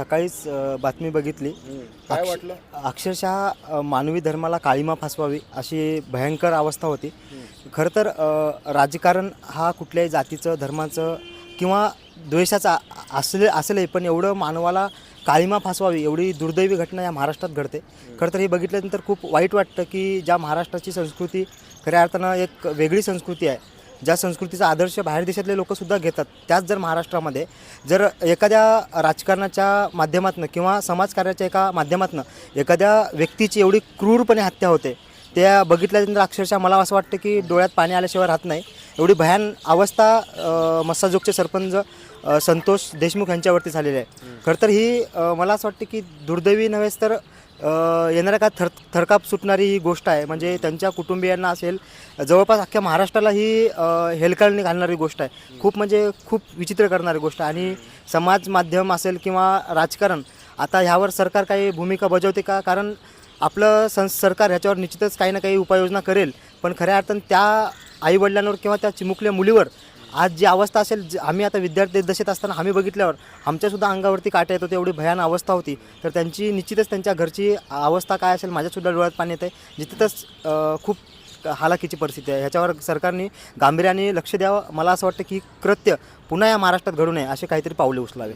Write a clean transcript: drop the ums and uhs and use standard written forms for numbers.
सकाळीच बातमी बघितली. काय वाटलं? अक्षरशः मानवी धर्माला काळिमा फासवावी अशी भयंकर अवस्था होती. खरं तर राजकारण हा कुठल्याही जातीचं, धर्माचं किंवा द्वेषाचा असेलही, पण एवढं मानवाला काळिमा फासवावी एवढी दुर्दैवी घटना या महाराष्ट्रात घडते. खरं तर हे बघितल्यानंतर खूप वाईट वाटतं की ज्या महाराष्ट्राची संस्कृती खऱ्या अर्थानं एक वेगळी संस्कृती आहे, ज्या संस्कृतीचा आदर्श बाहेर देशातले लोकंसुद्धा घेतात, त्याच जर महाराष्ट्रामध्ये जर एखाद्या राजकारणाच्या माध्यमातून किंवा समाजकार्याच्या एका माध्यमातून एखाद्या व्यक्तीची एवढी क्रूरपणे हत्या होते, त्या बघितल्यानंतर अक्षरशः मला असं वाटतं की डोळ्यात पाणी आल्याशिवाय राहत नाही. एवढी भयान अवस्था मस्साजोगचे सरपंच संतोष देशमुख यांच्यावरती झालेली आहे. खरं तर ही मला असं वाटतं की दुर्दैवी नव्हेच तर येणाऱ्या काळात थरकाप सुटणारी ही गोष्ट आहे. म्हणजे त्यांच्या कुटुंबियांना असेल, जवळपास अख्ख्या महाराष्ट्राला ही हेलकाळणी घालणारी गोष्ट आहे. खूप म्हणजे खूप विचित्र करणारी गोष्ट. आणि समाज माध्यम असेल किंवा राजकारण आता ह्यावर सरकार काही भूमिका बजावते का? कारण आपलं सरकार ह्याच्यावर निश्चितच काही ना काही उपाययोजना करेल, पण खऱ्या अर्थानं त्या आईवडिलांवर किंवा त्या चिमुकल्या मुलीवर आज जी अवस्था असेल, आम्ही आता विद्यार्थी दशेत असताना आम्ही बघितल्यावर आमच्यासुद्धा अंगावरती काटे येत होते, एवढी भयान अवस्था होती. तर त्यांची निश्चितच त्यांच्या घरची अवस्था काय असेल माझ्यासुद्धा डोळ्यात पाणी येतं आहे. जिथंच खूप हालाकीची परिस्थिती आहे. ह्याच्यावर सरकारने गांभीर्याने लक्ष द्यावं. मला असं वाटतं की कृत्य पुन्हा या महाराष्ट्रात घडू नये असे काहीतरी पावले उचलावे.